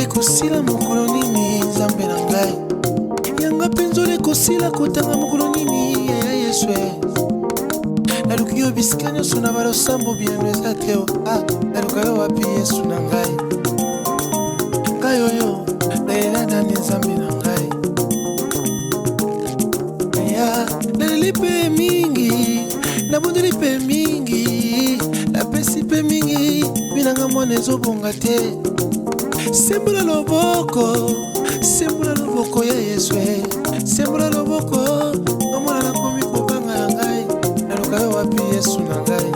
Kosila mokolo nini nzambe na ngai yanga penzole kosila kotanga mokolo nini ya Yesu naluki yo bisika nyonso na balosambo bieno eza te naluka yo wapi Yesu na ngai ngai oyo nalela nani nzambe na ngai naleli mpe mingi nabondeli mpe mingi napesi mpe mingi binanga mwana ezobonga te Sembula loboko ya Yesu Sembula loboko Omona na komi kobanga ya ngai Naluka yo wapi Yesu na ngai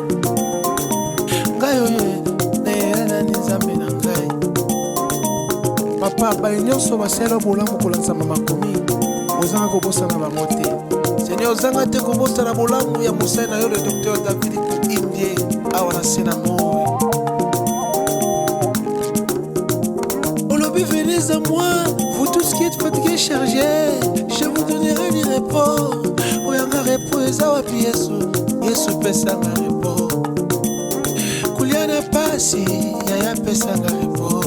Ngai oyo na nani nzambe na ngai Papa bali nyonso basala bolamu kolanzama makomi Ozanga kobosana bango te Seigneur ozanga te kobosana bolamu ya mosai na yo le docteur David Indie awa na sena moi Venez à moi, vous tous qui êtes fatigués, chargés, je vous donnerai du repos. Oyanga repos, ezawapi Yesu pesanga repos. Kuliana pasi, yaya pesanga repos.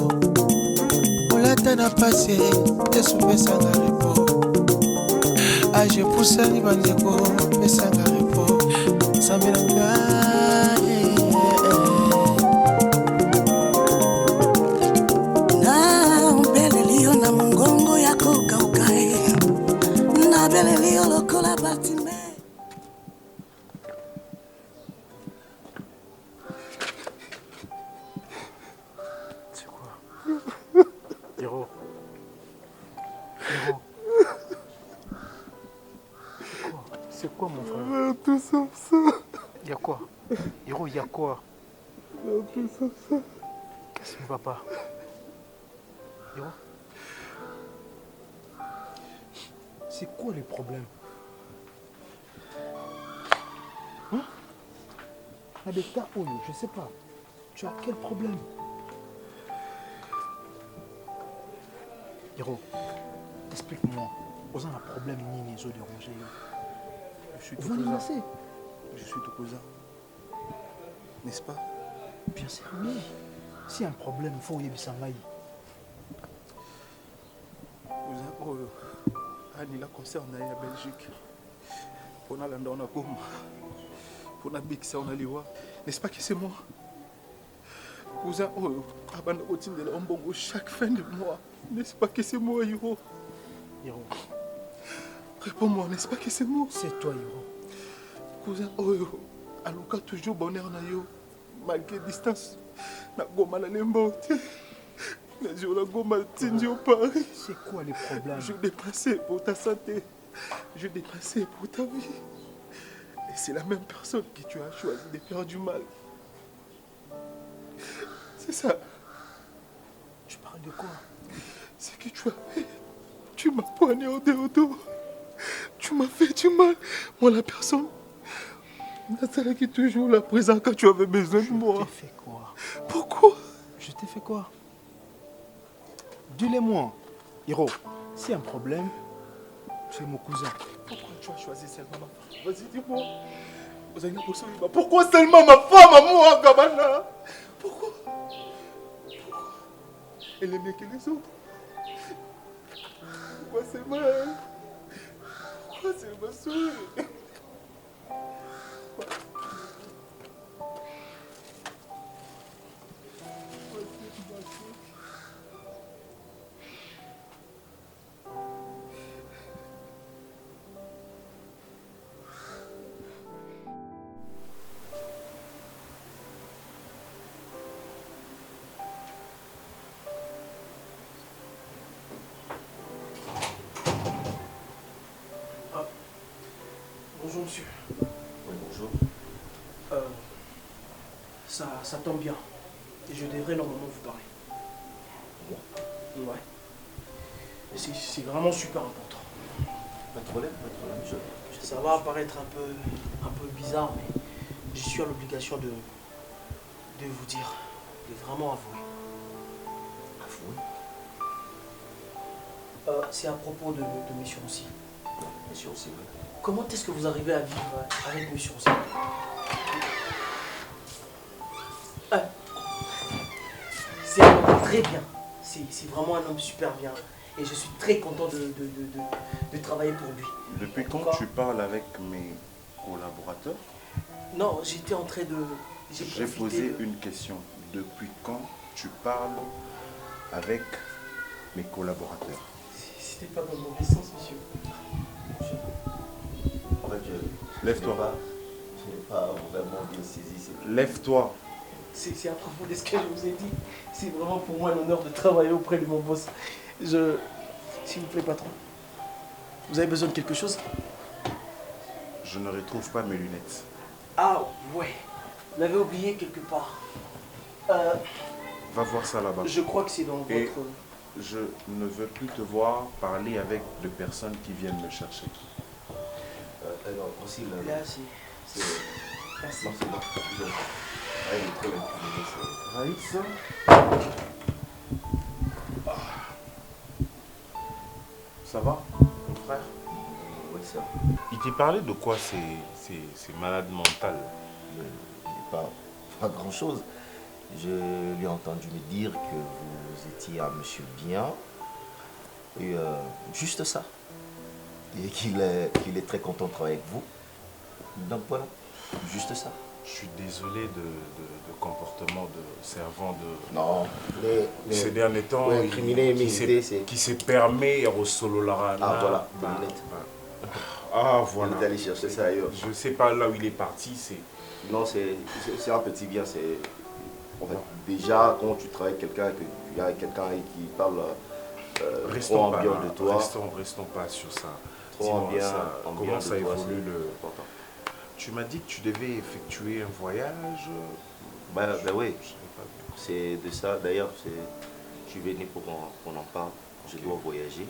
Olata na pasi, Yesu pesanga repos. Aje pusani bandeko, pesanga repos. Sambelanga. C'est quoi? Hiro. C'est quoi mon frère? Tout sauf ça. Y'a quoi? Hiro, y'a quoi? Tout sauf ça. Qu'est-ce que papa? Hiro? C'est quoi les problèmes? Hein? Avec ta Oyo, je sais pas. Tu as quel problème? Hiro, explique-moi. Osan a un problème ni les autres dérangés. Je suis tout cousin. Je suis tout cousin. N'est-ce pas? Bien sûr, oui. S'il y a un problème, il faut y aller. Cousin, oh, Annie la concerne à Belgique. Pour la Landa, on a Goma. Pour la Bixa, on a Liwa. N'est-ce pas que c'est moi? Cousin, oh, avant de routine de l'Ombongo chaque fin de mois. N'est-ce pas que c'est moi, Hiro? Hiro. Réponds-moi, n'est-ce pas que c'est moi? C'est toi, Hiro. Cousin, oh, Aluka toujours bonheur na yo. Malgré distance. Na Goma la lemba. Mais je la Goma tinji au Paris. C'est quoi les problèmes? Je dépassais pour ta santé. Je dépassais pour ta vie. Et c'est la même personne que tu as choisi de faire du mal. C'est ça. Tu parles de quoi? C'est que tu as fait. Tu m'as poignardé au dos. Tu m'as fait du mal. Moi, la personne. Nathalie qui est toujours là présent quand tu avais besoin de moi. Je t'ai fait quoi? Pourquoi? Je t'ai fait quoi? Dis-le-moi. Hiro, s'il y a un problème, tu es mon cousin. Pourquoi tu as choisi seulement ma femme? Vas-y, dis-moi. Pourquoi seulement ma femme à moi, Gabana? Pourquoi? Elle est mieux que les autres. Pourquoi c'est mal? Pourquoi c'est ma soeur? Bonjour monsieur. Oui, bonjour. Ça tombe bien. Et je devrais normalement vous parler. Ouais. C'est vraiment super important. Pas de problème, pas de problème. Ça va paraître un peu bizarre, mais je suis à l'obligation de vous dire, de vraiment avouer. Avouer? C'est à propos de Monsieur Rossi. Monsieur Rossi, oui. Comment est-ce que vous arrivez à vivre avec Monsieur Rossi? C'est un homme très bien. C'est vraiment un homme super bien. Et je suis très content de travailler pour lui. Depuis quand tu parles avec mes collaborateurs? Non, j'étais en train de... J'ai posé une question. Depuis quand tu parles avec mes collaborateurs? C'était pas dans le mauvais sens, monsieur. En fait, Lève-toi. Je n'ai pas vraiment bien saisi. Lève-toi. C'est à propos de ce que je vous ai dit. C'est vraiment pour moi un honneur de travailler auprès de mon boss. S'il vous plaît, patron. Vous avez besoin de quelque chose? Je ne retrouve pas mes lunettes. Ah ouais. Vous l'avez oublié quelque part. Va voir ça là-bas. Je crois que c'est dans Et votre... je ne veux plus te voir parler avec des personnes qui viennent me chercher. Alors, aussi, là, Là, c'est... Merci. non, c'est bon. Ouais, il est très bien. Raïs, ça va, mon frère? Oui, ça. Il t'est parlé de quoi ces malades mentales? Pas grand-chose. Je lui ai entendu me dire que vous étiez un monsieur bien. Et juste ça. Et qu'il est très content de travailler avec vous. Donc voilà, juste ça. Je suis désolé de comportement de servant de... Non, Ces derniers temps, ouais, criminel, immunité, c'est... qui se permet au solo Lara. Ah voilà, des lunettes. Ah On voilà. est allé chercher ça ailleurs. Je sais pas là où il est parti, c'est... Non, c'est un petit bien. C'est en fait, déjà, quand tu travailles avec quelqu'un, qu'il y a quelqu'un qui parle trop Restons en pas bien là, de toi. restons pas sur ça. Trop en Dis-moi bien, ça, en bien comment de ça toi, évolue c'est le... important. Tu m'as dit que tu devais effectuer un voyage. Ben oui, Je savais pas bien. c'est de ça. D'ailleurs, je suis venu pour qu'on en parle. Je dois voyager.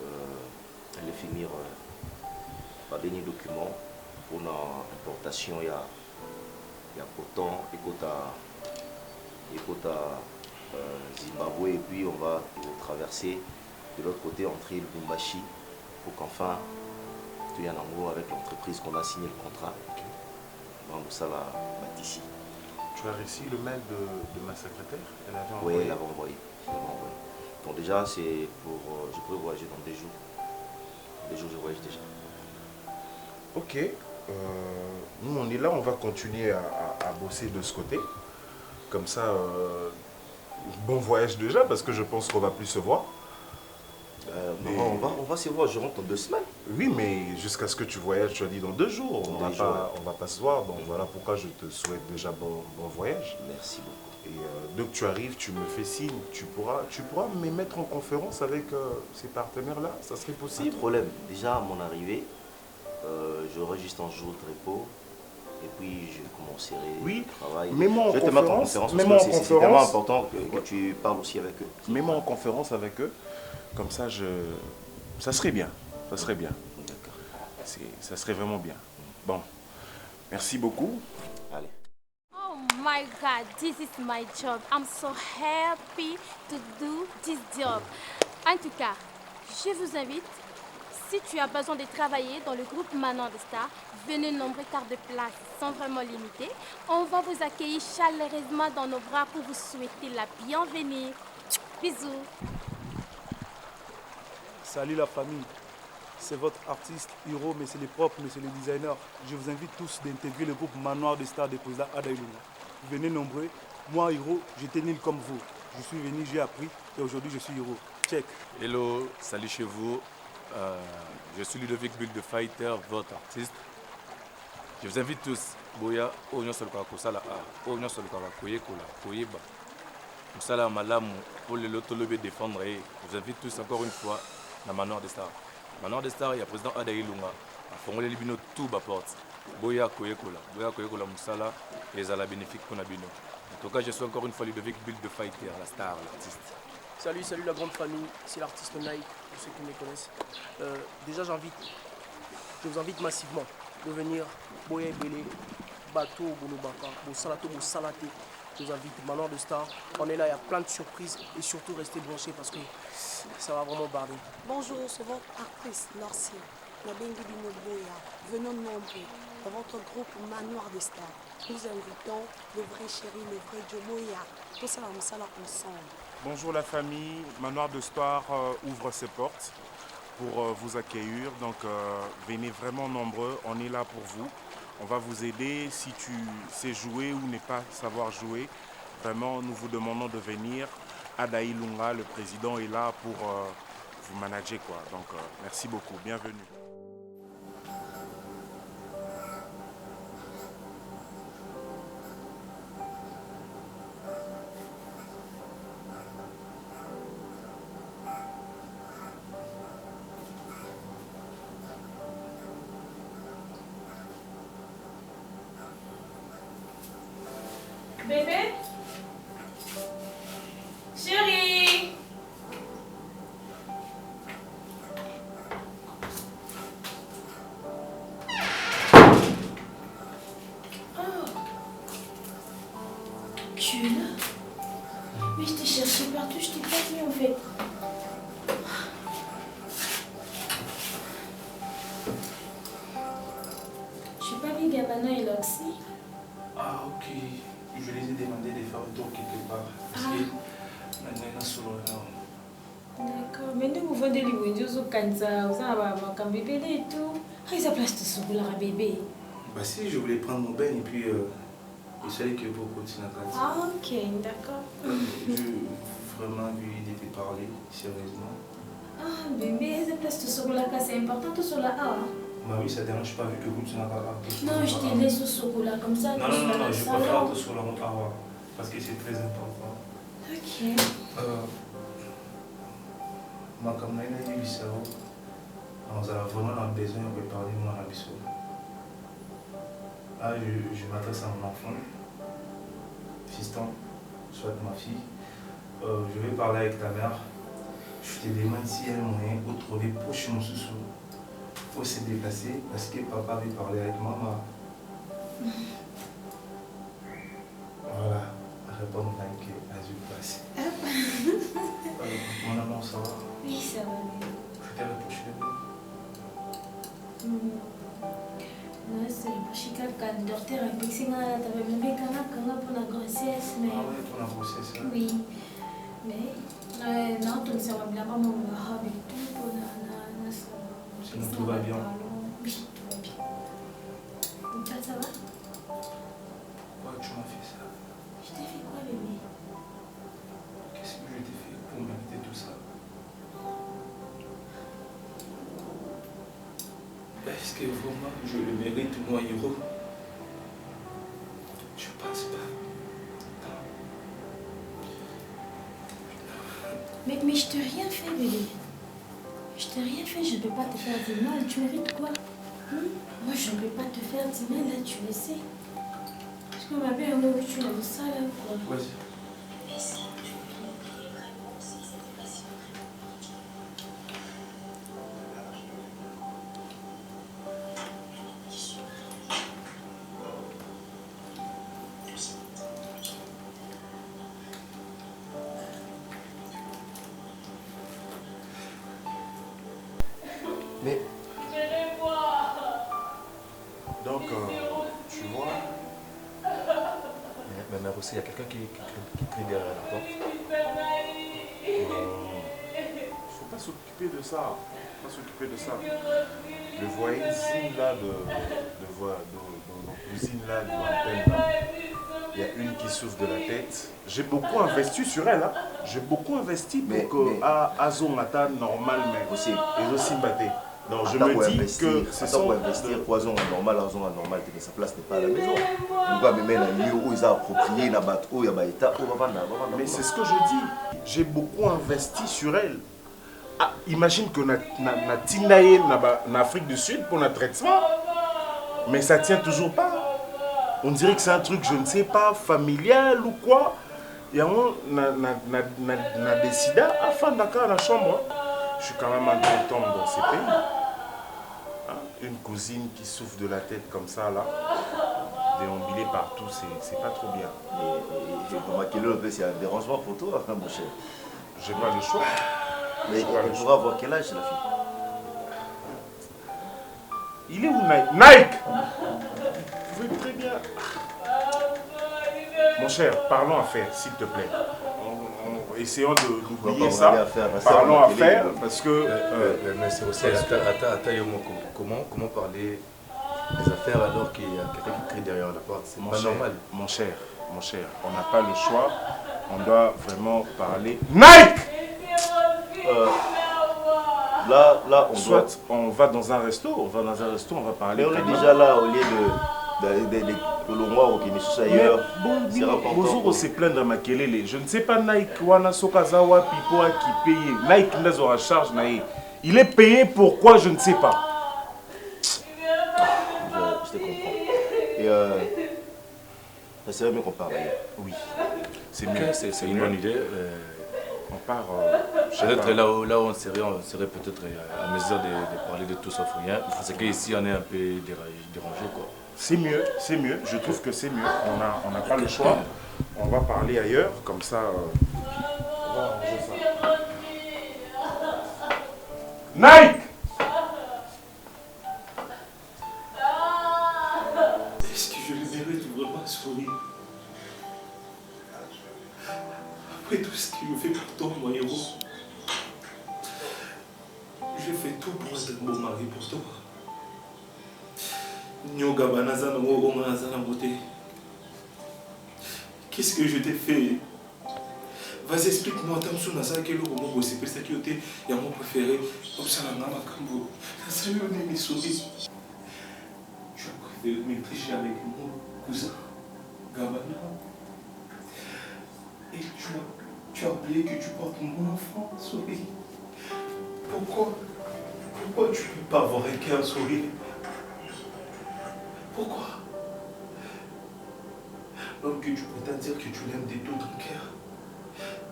Aller finir par dernier document pour l'importation. Il y a Coton, Ekota, Zimbabwe, et puis on va traverser de l'autre côté, entrer le Lubumbashi, pour qu'enfin, tu y en gros avec l'entreprise qu'on a signé le contrat. Donc ça va ici. Tu as reçu le mail de ma secrétaire? Elle avait Oui, envoyé. elle l'avait envoyé. Donc déjà, c'est pour... je peux voyager dans 2 jours. 2 jours, je voyage déjà. Ok. Nous, on est là, on va continuer à bosser de ce côté. Comme ça, bon voyage déjà, parce que je pense qu'on va plus se voir. Non, on va se voir, je rentre dans 2 semaines. Oui, mais jusqu'à ce que tu voyages, tu as dit dans 2 jours. Dans On deux jours, va pas se voir. Donc voilà pourquoi je te souhaite déjà bon voyage. Merci beaucoup. Et dès que tu arrives, tu me fais signe. Tu pourras me mettre en conférence avec ces partenaires-là. Ça serait Pas de possible? problème. Déjà, à mon arrivée, j'aurai juste un jour de repos. Et puis, je commencerai Oui, le travail. mets-moi en Je vais te mettre en conférence, conférence. mets-moi Parce en que c'est vraiment conférence. important que tu parles aussi avec eux. Mets-moi en conférence avec eux. Comme ça, ça serait bien. Ça serait bien. D'accord. Ça serait vraiment bien. Bon, merci beaucoup. Allez. Oh my God, this is my job. I'm so happy to do this job. En tout cas, je vous invite, si tu as besoin de travailler dans le groupe Manon de Stars, venez nombreux car de places sont vraiment limitées. On va vous accueillir chaleureusement dans nos bras pour vous souhaiter la bienvenue. Bisous. Salut la famille, c'est votre artiste Hiro, monsieur le propre, monsieur le designer. Je vous invite tous d'intégrer le groupe Manoir des Stars de président Adailunga. Venez nombreux. Moi, Hiro, j'étais nul comme vous. Je suis venu, j'ai appris et aujourd'hui je suis Hiro. Check. Hello, salut chez vous. Je suis Ludovic Bull de Fighter, votre artiste. Je vous invite tous. Boya, Oignon Solka Kosala, Oignon Solka Koyekola, Koyeba. Moussala Malamu, pour le Lotolobe défendre. Je vous invite tous encore une fois dans Manoir des Stars. Manoir des Stars, il y a le président Adaï Lunga. À Fongole Libino, tout bas porte. boya koyekola musala ezala bénéfique pour Nabino. En tout cas, je suis encore une fois Ludovic Build the Fighter, la star, l'artiste. Salut la grande famille, c'est l'artiste Nike, pour ceux qui me connaissent. Déjà je vous invite massivement de venir Boya Bélé, Bateau, Bonobaka, Bosalato, Bosalate. Je vous invite, Manoir de Star. On est là, il y a plein de surprises et surtout restez branchés parce que ça va vraiment barder. Bonjour, c'est votre artiste Norcy, Nabengi Bino Boya. Venons nombreux dans votre groupe Manoir de Star. Nous invitons le vrai chéri, le vrai Jomoya. Tout ça, on s'en ensemble. Bonjour la famille, Manoir de Star ouvre ses portes pour vous accueillir. Donc venez vraiment nombreux, on est là pour vous. On va vous aider si tu sais jouer ou ne pas savoir jouer. Vraiment, nous vous demandons de venir. Adaï Lunga, le président, est là pour vous manager, quoi. Donc merci beaucoup, bienvenue. Bébé? Chérie? Oh. Tu es là? Mais je t'ai cherché partout, je t'ai pas vu en fait. Je n'ai pas vu Gabana et Loxy. Ah, ok. Je les ai demandé de faire un tour quelque part. Parce que maintenant, solo là. D'accord, mais nous, vous vendez les vidéos au Kanza, vous avez un bébé et tout. Ah, ils ont place de ce boulot à bébé. Bah, si, je voulais prendre mon bain et puis il fallait que pour continuer à pratiquer. Ah, ok, d'accord. J'ai vraiment vu de te parler, sérieusement. Ah, bébé, ils ont place de ce boulot là, c'est important tout cela. Ah. Bah oui, ça ne dérange pas vu que vous n'avez pas. Non, je te laisse au chocolat comme ça. Non, je préfère te sur la route avant parce que c'est très important. Ok. Ma camarade a dit ça. On a vraiment besoin de parler moi à Bissau. Ah, je m'adresse à mon enfant, fiston, soit ma fille. Je vais parler avec ta mère. Je te demande si elle a moyen de trouver proche mon sous. Il faut se déplacer parce que papa veut parler avec maman. Voilà, répondre avec Azul passe. Mon amour, ça va? Oui, ça va. Je t'ai reproché de vous. Non, c'est le chical quand le docteur a dit que tu avais même pour la grossesse. Mais... Ah oui, pour la grossesse. Oui. Mais non, tu ne sais pas bien comment on va avec tout pour la... Sinon tout va bien. Oui, tout va bien. Toi, ça va? Pourquoi tu m'as fait ça? Je t'ai fait quoi, bébé? Qu'est-ce que je t'ai fait pour mériter tout ça? Est-ce que vraiment je le mérite, moi, héros? Je pense pas. Mais je t'ai rien fait, bébé. Je t'ai rien fait, je ne peux pas te faire du mal. Tu mérites quoi? Moi, je ne peux pas te faire du mal, là, tu le sais. Parce qu'on m'a bien dit que tu as ça, là, quoi. Vas-y. Mais donc, tu vois. Mais aussi, il y a quelqu'un qui crie derrière la porte. Il ne faut pas s'occuper de ça. Le voisine là de nos cousines là, de l'antenne là, il y a une qui souffre de la tête. J'ai beaucoup investi sur elle. Hein. J'ai beaucoup investi pour que Azongata normal, mais aussi Simbaté. Donc je me dis que c'est ça. Pour investir, poison normal, argent anormal, sa place n'est pas à la maison. On va même un lieu où ils ont approprié, il y a bateau, il y a baïta, mais c'est ce que je dis. J'ai beaucoup investi sur elle. Ah, imagine que na Tinaye, en Afrique du Sud, pour notre traitement, Mais ça tient toujours pas. On dirait que c'est un truc, je ne sais pas, familial ou quoi. Et on a décidé à faire dans la chambre. Je suis quand même un grand homme dans ces pays. Hein? Une cousine qui souffre de la tête comme ça, là, déambulée partout, c'est pas trop bien. Et comment qu'il est, c'est un dérangement pour toi, mon cher. J'ai pas le choix. Mais elle pourra avoir quel âge, la fille? Il est où Nike? Nike! Vous êtes très bien. Mon cher, parlons affaires, s'il te plaît. Essayons d'oublier ça. Parlons affaires, parce que... Mais c'est aussi... Attends, Yomoko, comment parler des affaires alors qu'il y a quelqu'un qui crie derrière la porte? C'est pas normal. Mon cher, on n'a pas le choix. On doit vraiment parler... Nike! Là, on va dans un resto, on va parler. Mais on est déjà là, au lieu de l'Olongwa ou qui est ailleurs. Bonjour, c'est plein de makelele. Je ne sais pas Nike wana sokazawa pipo qui paye. Nike n'a pas charge naïe. Il est payé pourquoi je ne sais pas. Je te comprends. Et c'est mieux qu'on parle ailleurs. Oui, c'est mieux. C'est une bonne idée. On part. Peut-être là où on serait peut-être à mesure de parler de tout sauf rien. C'est qu'ici on est un peu dérangé, quoi. C'est mieux. Je trouve que c'est mieux. On n'a pas le choix. On va parler ailleurs, comme ça. On va arranger ça. Nike! Est-ce que je le mérite vraiment sourire? Après tout ce qu'il me fait pour toi, mon héros, je fais tout pour être un beau mari pour toi. Qu'est-ce que je t'ai fait? Vas-y, explique-moi, Tamsou Nasa, quel est le moment où c'est ça qui était mon préféré. Obsalana Makambo. Ça lui a mis souris. Tu as préféré me tricher avec mon cousin, Gabana. Et tu as oublié que tu portes mon enfant, souris. Pourquoi tu ne peux pas avoir un cœur, souris? Pourquoi? L'homme que tu prétends dire que tu l'aimes de tout ton cœur,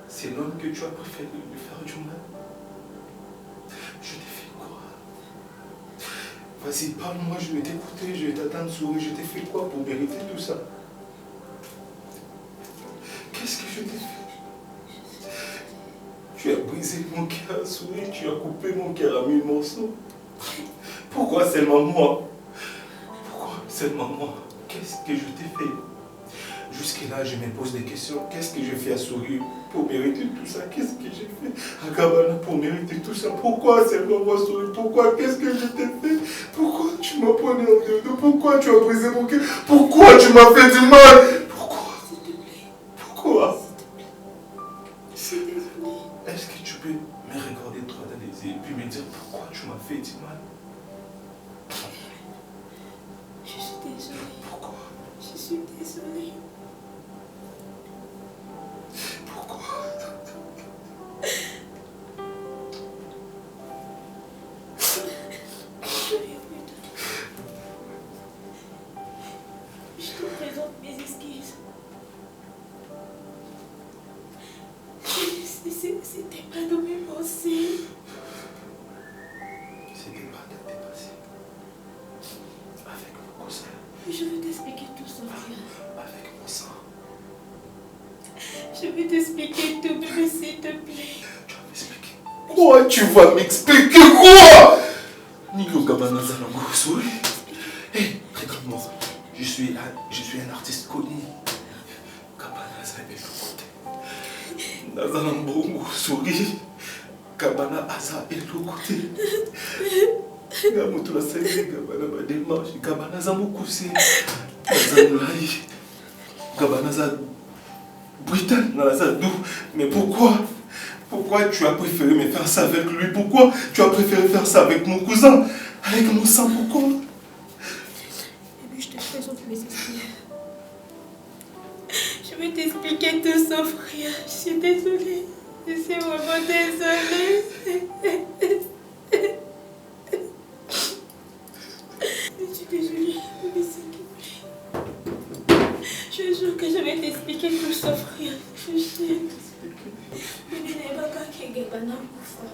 c'est l'homme que tu as préféré lui faire du mal. Je t'ai fait quoi? Vas-y, parle-moi, je vais t'écouter, je vais t'attendre, souris. Je t'ai fait quoi pour mériter tout ça? Qu'est-ce que je t'ai fait? Tu as brisé mon cœur, souris, tu as coupé mon cœur à 1000 morceaux. Pourquoi seulement moi? Seulement moi, qu'est-ce que je t'ai fait? Jusque-là, je me pose des questions. Qu'est-ce que j'ai fait à Sourire pour mériter tout ça? Qu'est-ce que j'ai fait à Gabana pour mériter tout ça? Pourquoi seulement moi, Sourire? Pourquoi? Qu'est-ce que je t'ai fait? Pourquoi tu m'as pris en deux? Pourquoi tu as brisé mon cœur? Pourquoi tu m'as fait du mal? Pourquoi? Pourquoi? Je suis désolée. Est-ce que tu peux me regarder droit dans les yeux et puis me dire pourquoi tu m'as fait du mal? Je suis désolée. Pourquoi? Je suis désolée. Pourquoi? Je te présente mes excuses. C'était pas dans mes pensées. C'était pas dans tes pensées. Avec mon cousin. Je vais t'expliquer tout, Sophia. Avec mon sang. Je vais t'expliquer tout, bébé, s'il te plaît. Tu vas m'expliquer. Quoi? Tu vas m'expliquer quoi? Nigo Gabana Zanango, souris. Hé, regarde-moi. Je suis un artiste connu. Gabana Zanango, Nazanango, souris. Gabana Aza et l'autre côté. Gamutu la salle, Gabana ma démarche. Gabana Zamokuse. Nazanulai. Gabana Zad. Britann, Nazadou. Mais pourquoi? Pourquoi tu as préféré me faire ça avec lui? Pourquoi tu as préféré faire ça avec mon cousin? Avec mon sang, pourquoi? Et puis je te présente mes excuses. Je vais t'expliquer tout sauf rien. Je suis désolée. Je suis vraiment désolée. Je suis désolée. jure que je vais t'expliquer tout sauf rien. Je sais. Mais je n'ai pas qu'à qu'il y ait un enfant.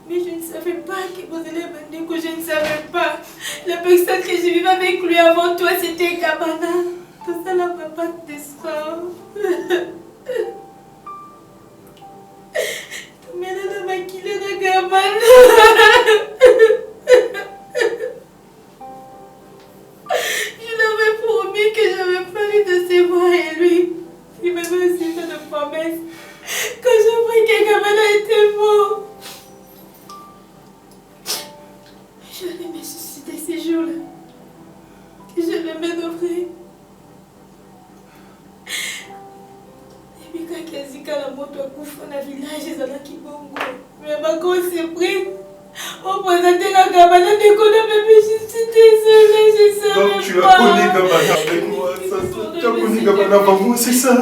Mais je ne savais pas que vous allez me que je ne savais pas. La personne que je vivais avec lui avant toi, c'était Gabana. Tout ça, la papa te sort. Mais elle m'a maquillé de Gabana. Je l'avais promis que je n'avais pas eu de ses voix et lui. Il m'avait aussi fait de promesses. Quand j'ai appris que Gabana était mort, je allais me suicider ces jours-là. Que je l'aimais d'offrir. Et puis quand Kazika la moto a couffé dans le village, ils allaient qui bongo. Mais ma grosse surprise, on présentait la Gabana de Kono, mais je suis désolée, je savais pas. Donc tu as connu Gabana avec moi, tu as connu Gabana avant moi, c'est ça?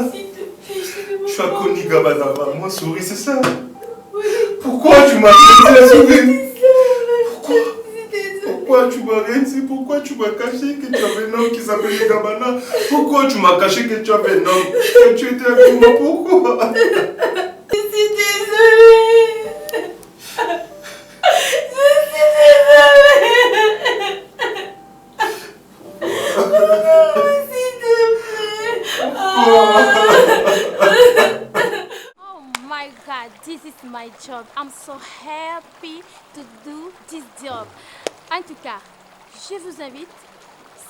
Tu as connu Gabana avant moi, souris, c'est ça? Pourquoi tu m'as laissé souris? Pourquoi tu m'as réussi? Pourquoi tu m'as caché que tu avais un homme qui s'appelait Gabana? Pourquoi tu m'as caché que tu avais un homme? Que tu étais avec moi? Pourquoi? Je suis désolée. Oh my God, this is my job. I'm so happy to do this job. En tout cas, je vous invite,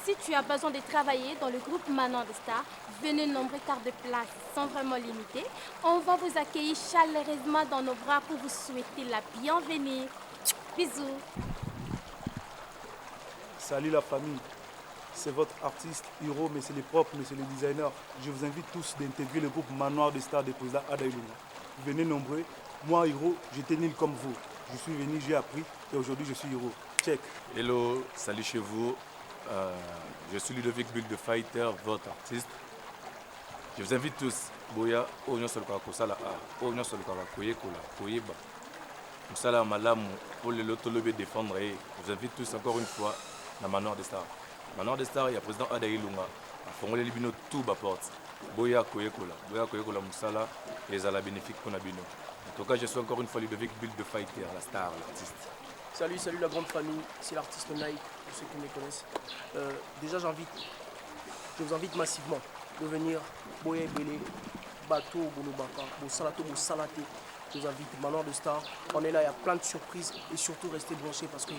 si tu as besoin de travailler dans le groupe Manoir des Stars, venez nombreux car de places sont vraiment limitées. On va vous accueillir chaleureusement dans nos bras pour vous souhaiter la bienvenue. Bisous. Salut la famille, c'est votre artiste, Hiro, monsieur les propres, monsieur les designers. Je vous invite tous d'intégrer le groupe Manoir des Stars de président Ada Ilunga. Venez nombreux. Moi, Hiro, j'étais nul comme vous. Je suis venu, j'ai appris et aujourd'hui je suis Hiro. Check. Hello, salut chez vous. Je suis Ludovic Bull de Fighter, votre artiste. Je vous invite tous. Boya, Oignon Soluka Kosala, Oignon Soluka Koyekola, Koyeba. Moussala Malamu, pour le Lotolobe défendre. Je vous invite tous encore une fois dans Manoir des Stars. Manoir des Stars, il y a le président Ada Ilunga. À Fongole Libino, tout bas porte. Boya Koyekola, Moussala, les ala bénéfiques qu'on a bino. En tout cas, je suis encore une fois Ludovic Bull de Fighter, la star, l'artiste. Salut la grande famille, c'est l'artiste Nike, pour ceux qui me connaissent. Déjà je vous invite massivement de venir Boya Bélé, Bateau, Boulobaka, Bosalato, Bosalate. Je vous invite, Manoir de Star. On est là, il y a plein de surprises et surtout restez branchés parce que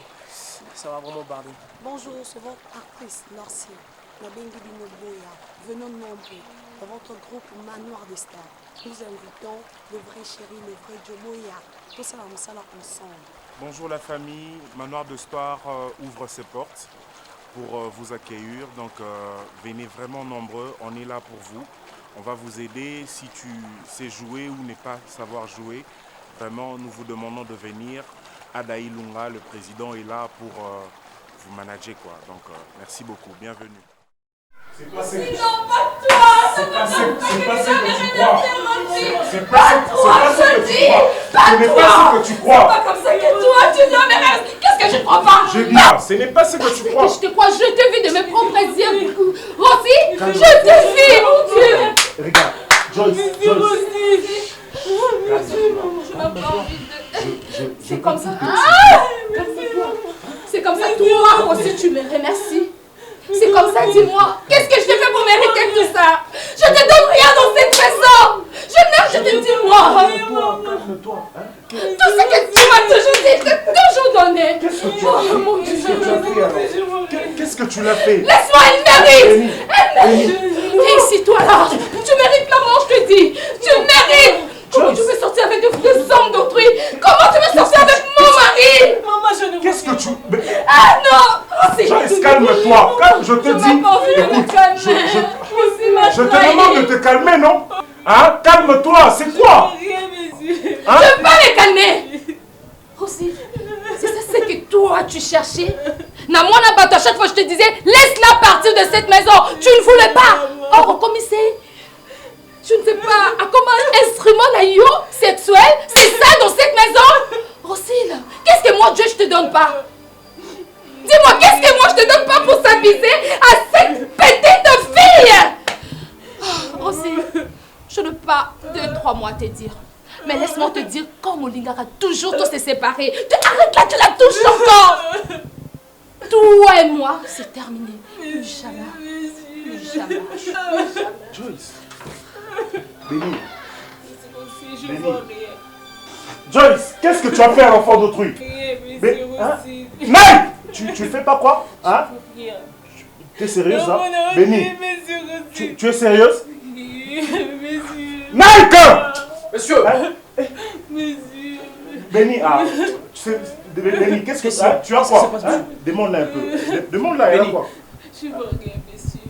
ça va vraiment barder. Bonjour, c'est votre actrice Lorcia, Nabengi Bino Boya. Venons nombreux dans votre groupe Manoir des Stars. Nous invitons le vrai chéri, le vrai Jomoya. Tout ça, on s'en ensemble. Bonjour la famille, Manoir de Star ouvre ses portes pour vous accueillir. Donc venez vraiment nombreux, on est là pour vous. On va vous aider si tu sais jouer ou ne pas savoir jouer. Vraiment, nous vous demandons de venir. Ada Ilunga, le président, est là pour vous manager, quoi. Donc merci beaucoup, bienvenue. C'est pas ce que tu crois. C'est pas ce que tu crois. C'est pas comme ça que toi, tu non mais qu'est-ce que je crois pas? Je dis pas, ce n'est pas ce que tu crois. Je te crois, je te vis de mes propres yeux. Rosy, je te vis, mon Dieu. Regarde, Joyce. C'est comme ça. C'est comme ça, toi aussi tu me remercies. C'est comme ça, dis-moi. Qu'est-ce que je te fais pour mériter tout ça? Je te donne rien dans cette maison. Je te dis-moi. Calme-toi. Tout ce que tu m'as toujours dit, je t'ai toujours donné. Qu'est-ce que tu as fait? Mon Dieu. Qu'est-ce que tu l'as fait? Laisse-moi, elle mérite. Elle mérite. Ici, toi là, tu mérites la mort, je te dis. Tu mérites. Comment tu veux sortir avec deux hommes d'autrui? Comment tu veux sortir avec mon mari? Maman, je ne... Qu'est-ce que tu... Ah non! Joyce, calme-toi. Je te dis... Écoute, je te demande de te calmer, non? Hein? Calme-toi, c'est quoi? Hein? Je peux pas me calmer! Rosy, c'est ça ce que toi tu cherchais? Na moi, à chaque fois je te disais, laisse-la partir de cette maison. Tu ne voulais pas. Or, au commissaire, tu ne sais pas à comment instrument sexuel, c'est ça dans cette maison? Rosy, qu'est-ce que moi Dieu je te donne pas? Dis-moi, qu'est-ce que moi je te donne pas pour s'amuser à cette petite fille? Aussi, je n'ai pas 2-3 mois à te dire. Mais laisse-moi te dire, comme Olingara a toujours tous se séparés. Tu arrêtes là, tu la touches encore. Toi et moi, c'est terminé. Plus jamais. Plus jamais. Joyce. Béni. Je vois rien. Joyce, qu'est-ce que tu as fait à l'enfant d'autrui? Mais hein? Mike, tu fais pas quoi? Hein? Tu es sérieuse là? Béni, tu es sérieuse? Mike! Monsieur! Hein? Monsieur! Béni, Béni, qu'est-ce que ça? Tu as quoi? Hein? Demande-la un peu. Demande-la, elle a quoi? Je vois rien, monsieur.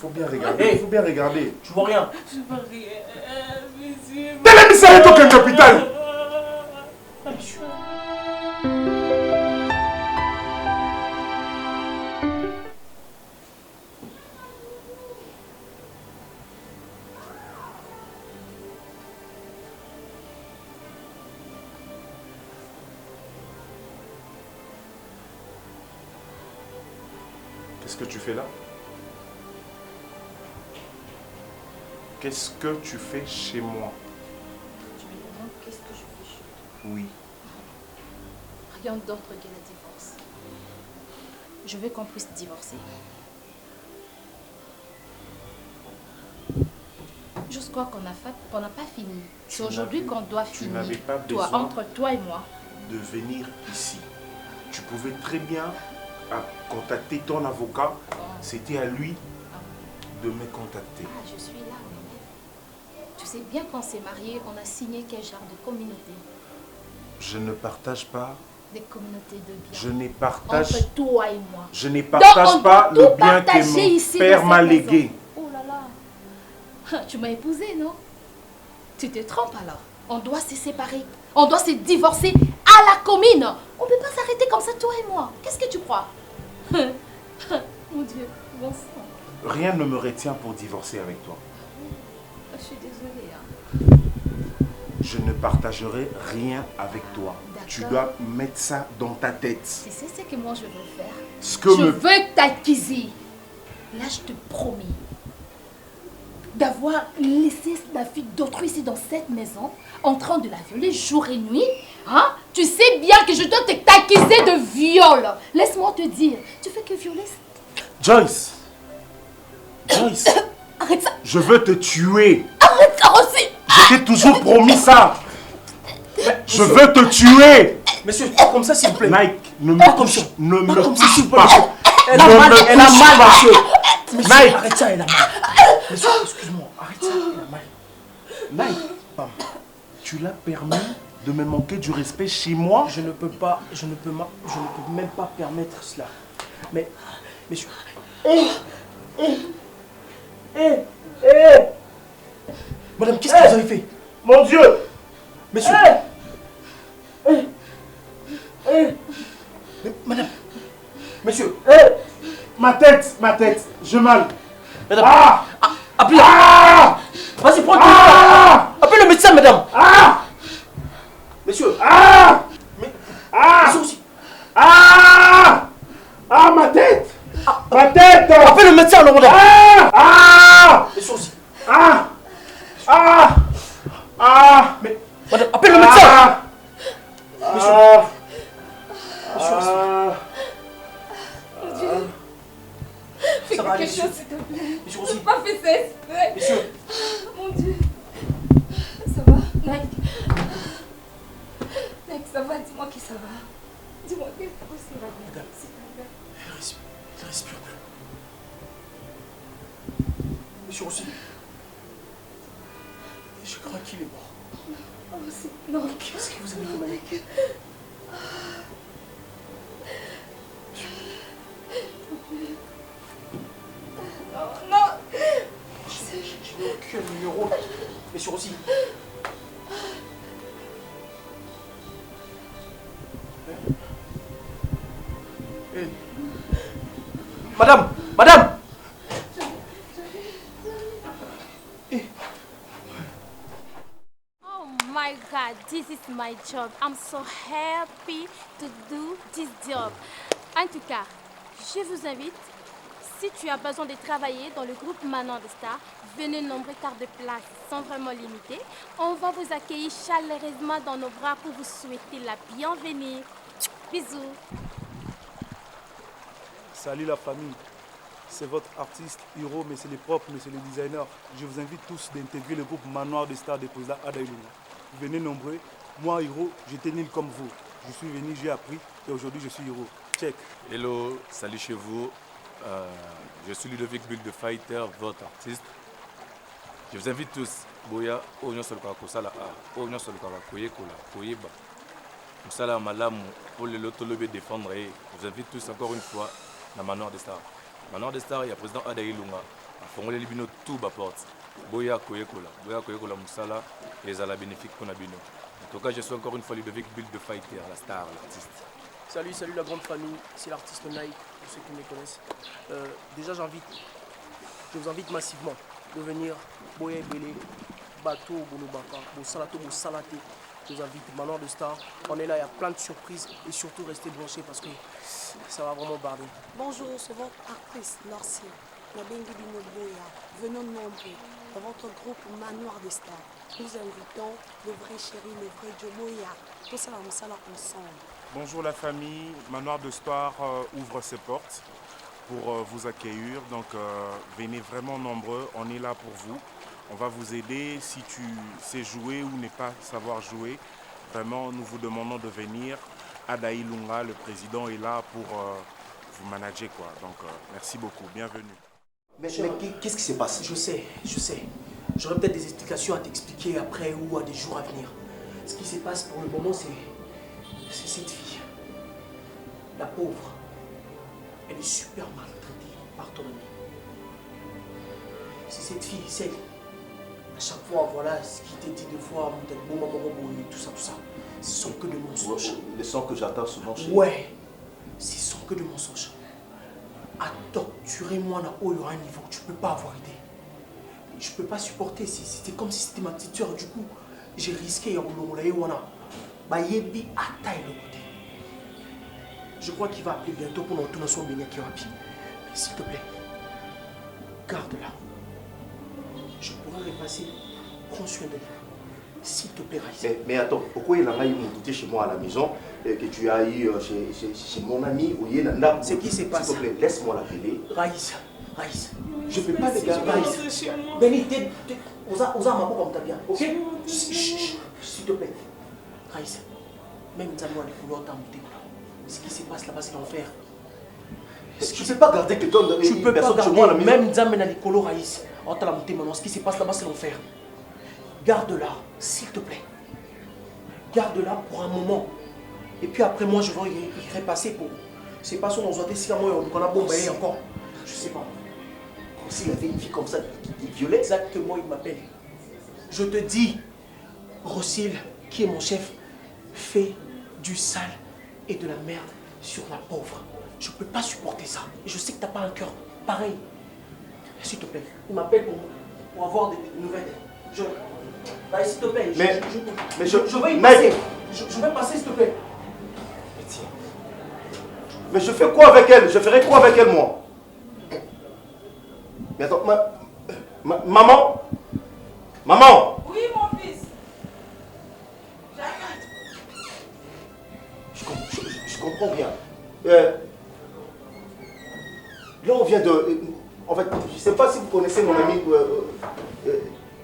Faut bien regarder. Faut bien regarder. Tu vois rien? Je vois rien, monsieur. T'es même sérieux toi qu'un hôpital? Qu'est-ce que tu fais là? Qu'est-ce que tu fais chez moi? Tu me demandes qu'est-ce que je fais chez toi? Oui. Rien d'autre que le divorce. Je veux qu'on puisse divorcer. Je crois qu'on n'a pas fini. C'est aujourd'hui qu'on doit Tu finir. n'avais pas Toi, besoin entre toi et moi. de venir ici. Tu pouvais très bien contacter ton avocat. C'était à lui de me contacter. Ah, je suis là. Tu sais bien qu'on s'est mariés, on a signé quel genre de communauté? Je ne partage pas. Des communautés de biens. Je ne partage. Entre toi et moi. Je ne partage Donc, pas on doit le bien tout partager que mon ici père dans m'a cette légué. maison. Oh là là. Tu m'as épousé, non? Tu te trompes alors. On doit se séparer. On doit se divorcer à la commune. On ne peut pas s'arrêter comme ça, toi et moi. Qu'est-ce que tu crois? Mon Dieu, bon sang. Rien ne me retient pour divorcer avec toi. Je suis désolée. Hein. Je ne partagerai rien avec toi. Tu dois mettre ça dans ta tête. Tu sais ce que moi je veux faire? Je veux t'acquiser. Là, je te promets d'avoir laissé la fille d'autrui ici dans cette maison, en train de la violer jour et nuit. Hein? Tu sais bien que je dois t'accuser de viol. Laisse-moi te dire, tu fais que violer. Joyce! Joyce! Arrête ça! Je veux te tuer! Arrête ça aussi! Je t'ai toujours promis ça! Je veux te tuer! Monsieur, pas comme ça s'il vous plaît. Mike, ne Pas me comme touche, ça. ne me Pas comme ça, s'il touche vous plaît, pas! monsieur. Elle a Ne mal, me elle a touche mal, pas. monsieur. Monsieur, Mike. arrête ça, elle a mal. Monsieur, excuse-moi, arrête ça, elle a mal. Mike, tu l'as permis de me manquer du respect chez moi? Je ne peux même pas permettre cela. Mais, monsieur. Madame, qu'est-ce que vous avez fait? Mon Dieu! Monsieur. Mais, madame. Monsieur. Ma tête, j'ai mal. Madame. Ah! Appelez. Ah! Vas-y, prends Ah! Appelez le médecin, madame. Ah! Monsieur. Ah! Ah! Monsieur aussi. Ah! Ah, ma tête! Ma tête! Appelez le médecin, alors, madame. Ah! Ah! Monsieur aussi. Ah! Ah! Ah! Mais, madame, appelez le médecin. Ah! Monsieur. Ah! Monsieur aussi. Ah! Fais Ça va quelque aller, chose, s'il te plaît. Monsieur Je aussi. n'ai pas fait ça exprès. Monsieur. Mon Dieu. Ça va, Nike? Nike, ça va? Dis-moi que ça va. Dis-moi que ça va. Madame. S'il te plaît. Il respire plus. Monsieur aussi. Je crois qu'il est mort. Oh, c'est... Non. Qu'est-ce que vous avez fait, madame? Non. Je n'ai aucun numéro. Monsieur aussi. Madame! Madame! Oh my God, this is my job. I'm so happy to do this job. En tout cas, je vous invite, si tu as besoin de travailler dans le groupe Manoir des Stars, venez nombreux car de places sont vraiment limitées. On va vous accueillir chaleureusement dans nos bras pour vous souhaiter la bienvenue. Bisous. Salut la famille, c'est votre artiste, Hiro, monsieur le propre, monsieur le designer. Je vous invite tous d'intégrer le groupe Manoir des Stars des présidents Ada Ilunga. Venez nombreux. Moi, Hiro, j'étais nul comme vous. Je suis venu, j'ai appris et aujourd'hui je suis Hiro. Check. Hello, salut chez vous. Je suis Ludovic Bull de Fighter, votre artiste. Je vous invite tous, Boya, Oignon sur le Kakosala, Oignon sur le Kakakoyekola, Koyeba. Moussala Malam, pour le Lotolobe défendre. Je vous invite tous encore une fois dans Manoir des Stars. Manoir des Stars, il y a le président Ada Ilunga. À Fongole Libino, tout bas porte. Boya Koyekola, Moussala, les ala bénéfiques pour Nabino. En tout cas, je suis encore une fois Ludovic Bull de Fighter, la star, l'artiste. Salut, salut la grande famille, c'est l'artiste Nike, pour ceux qui me connaissent. Déjà, je vous invite massivement de venir Boya Bélé, Bateau, Bounobaka, Bosalato, Bosalate. Je vous invite, Manoir de Star. On est là, il y a plein de surprises et surtout restez branchés parce que ça va vraiment barder. Bonjour, c'est votre actrice Norcia, la Bengi Bino Boya. Venons nombreux dans votre groupe Manoir des Stars. Nous invitons le vrai chéri, le vrai Jomoya. Tout ça, on s'en ensemble. Bonjour la famille, Manoir de Star ouvre ses portes pour vous accueillir. Donc venez vraiment nombreux, on est là pour vous. On va vous aider si tu sais jouer ou ne pas savoir jouer. Vraiment, nous vous demandons de venir. Ada Ilunga, le président, est là pour vous manager, quoi. Donc merci beaucoup, bienvenue. Mais qu'est-ce qui s'est passé? Je sais. J'aurai peut-être des explications à t'expliquer après ou à des jours à venir. Ce qui se passe pour le moment, c'est cette fille. La pauvre. Elle est super maltraitée par ton ami. C'est cette fille, celle. À chaque fois, voilà, ce qui t'est dit deux fois, tout ça. Ce sont que de mensonges. Les sons que j'attends souvent chez Ouais, ce sont que de mensonges. À torturer moi à un niveau que tu ne peux pas avoir idée. Je ne peux pas supporter, c'était comme si c'était ma petite soeur. Du coup, j'ai risqué je crois qu'il va appeler bientôt pour nous retourner son béni qui rapide. S'il te plaît, garde-la. Je pourrais repasser. Prends soin de lui. S'il te plaît, Raïs. Mais attends, pourquoi il a eu mon douté chez moi à la maison et que tu as eu chez mon ami ou Yénanda? C'est qui s'est passé? S'il te plaît, laisse-moi l'appeler. Raïs. Je ne peux pas les garder. Raïs. Béni, osa ma comme t'as bien, ok? S'il te plaît. Raïs, même Nzamou a des couleurs dans mon. Ce qui se passe là-bas, c'est l'enfer. Tu ne peux pas garder quelqu'un de tu peux pas garder, même Nzamou a des couleurs, Raïs. Ce qui se passe là-bas, c'est l'enfer. Garde-la, s'il te plaît. Garde-la pour un moment. Et puis après, moi, je vais y repasser pour. C'est pas son enzoité, si on a bombé encore. Je sais pas. S'il y avait une fille comme ça qui violait. Exactement, il m'appelle. Je te dis, Rossil, qui est mon chef, fait du sale et de la merde sur la pauvre. Je peux pas supporter ça. Et je sais que t'as pas un cœur pareil. S'il te plaît, il m'appelle pour avoir des nouvelles. Bah, s'il te plaît, je vais y passer. Je vais passer, s'il te plaît. Mais je fais quoi avec elle? Je ferai quoi avec elle, moi? Mais attends, maman? Maman? Oui, mon fils. Je comprends bien. Là, on vient de... En fait, je ne sais pas si vous connaissez mon ami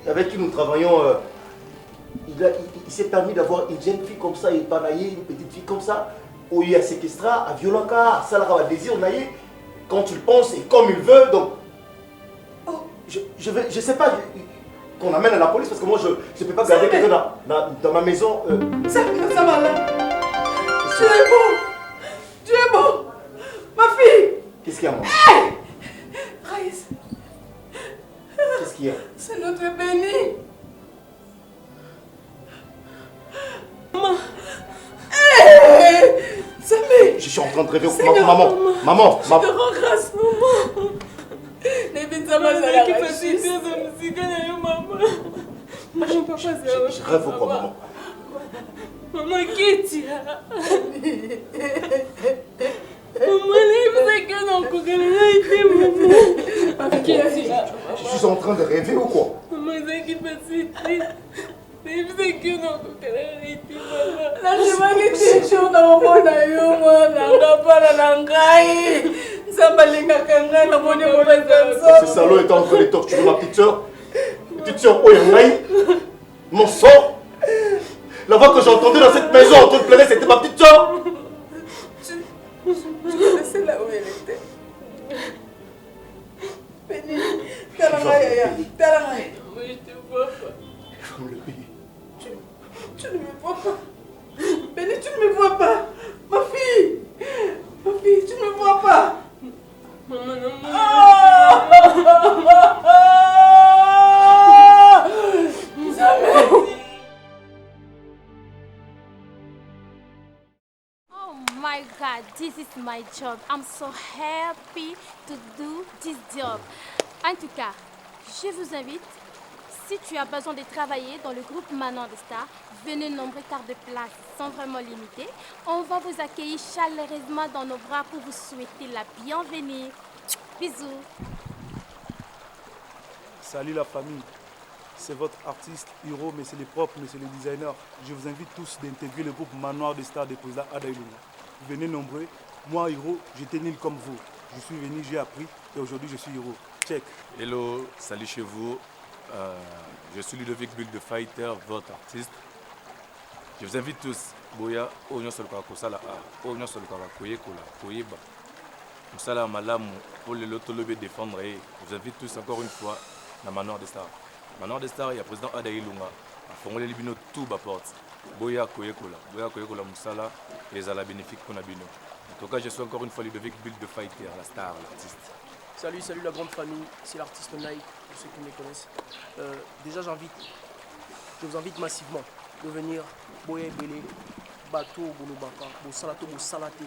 avec qui nous travaillons. Il s'est permis d'avoir une jeune fille comme ça, une petite fille comme ça, où il y a séquestré, à Violaka, à Salara, à Désir, quand il pense et comme il veut. Donc, je sais pas qu'on amène à la police parce que moi, je ne peux pas garder quelqu'un dans ma maison. Ça va là. Tu es beau. Tu es beau. Ma fille. Qu'est-ce qu'il y a, moi? Hey! Raïs. Qu'est-ce qu'il y a? C'est notre béni. Maman. Hey! Samé. Je suis en train de rêver. Maman. Je te rends grâce, maman. Les bêtes, ça va, ça qui fait si maman. Je rêve au quoi, maman? Maman, Kitty. Maman, je suis en train de rêver ou quoi? Maman, c'est qui petit. Ce salaud est en train de torturer ma petite soeur. Petite soeur, oh Yangaï, mon sort. La voix que j'ai entendue dans cette maison en train de pleurer, c'était ma petite soeur. Je connaissais là où elle était. Béni, Talangaïa, Talangaïa. Oui, je te vois pas. Il faut me le payer. Tu ne me vois pas. Béni, tu ne me vois pas. Ma fille, tu ne me vois pas. Maman, non, Oh my God, this is my job. I'm so happy to do this job. En tout cas, je vous invite, si tu as besoin de travailler dans le groupe Manoir des Stars, venez nombreux car de places sont vraiment limitées. On va vous accueillir chaleureusement dans nos bras pour vous souhaiter la bienvenue. Bisous. Salut la famille, c'est votre artiste Hiro, mais c'est les propres, mais c'est les designers. Je vous invite tous d'intégrer le groupe Manoir des Stars des présidents Adaïlunga. Venez nombreux. Moi, Hiro, j'étais nul comme vous. Je suis venu, j'ai appris et aujourd'hui je suis Hiro. Check. Hello, salut chez vous. Je suis Ludovic Bull de Fighter, votre artiste. Je vous invite tous. Boya, Oignon Solka Kosala, Oignon Solka Koyekola, Koyeba. Moussala Malamu, pour le Lotolobe défendre. Je vous invite tous encore une fois dans Manoir des Stars. Manoir des Stars, il y a le président Adaïlunga. Fongole Libino, tout bas porte. Boya Koyekola, Moussala, les ala bénéfiques pour Nabino. En tout cas, je suis encore une fois Ludovic Bull de Fighter, la star, l'artiste. Salut la grande famille, c'est l'artiste Nike, pour ceux qui me connaissent. Déjà je vous invite massivement de venir Boya Bélé, Bateau, Boulobaka, Bosalato, Bosalate.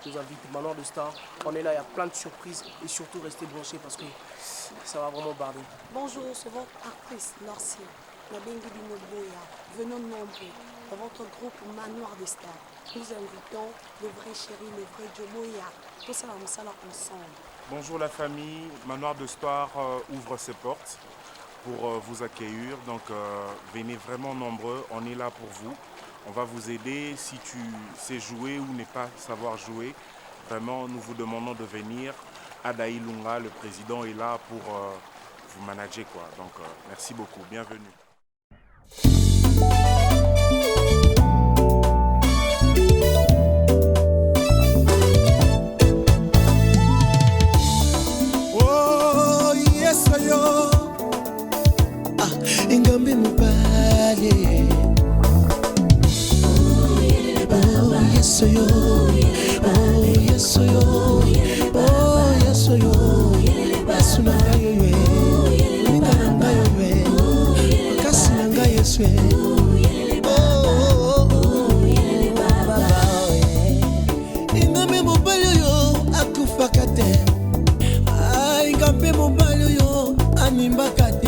Je vous invite, Manoir de Star. On est là, il y a plein de surprises et surtout restez branchés parce que ça va vraiment barder. Bonjour, c'est votre actrice Norcia, la Bengi Bino Boya. Venons nombreux dans votre groupe Manoir des Stars. Nous invitons le vrai chéri, le vrai Jomoya. Tout ça, on s'en ensemble. Bonjour la famille, Manoir de Star ouvre ses portes pour vous accueillir. Donc venez vraiment nombreux, on est là pour vous. On va vous aider si tu sais jouer ou ne pas savoir jouer. Vraiment, nous vous demandons de venir. Adaïlunga, le président, est là pour vous manager, quoi. Donc merci beaucoup, bienvenue. Ingambe mubale yes yo oh yes yo oh yes yo basuna ngayo we mina ngayo we kasina ngayo swe ingambe mubale yo akufakate ingambe mubale yo animbakate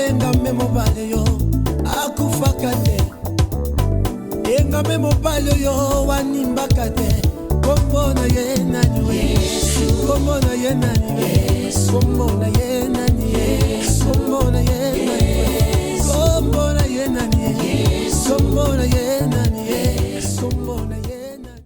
engambe mobile yo akufaka te engambe mobile yo wanimbaka te kombo na ye nani we kombo na ye nani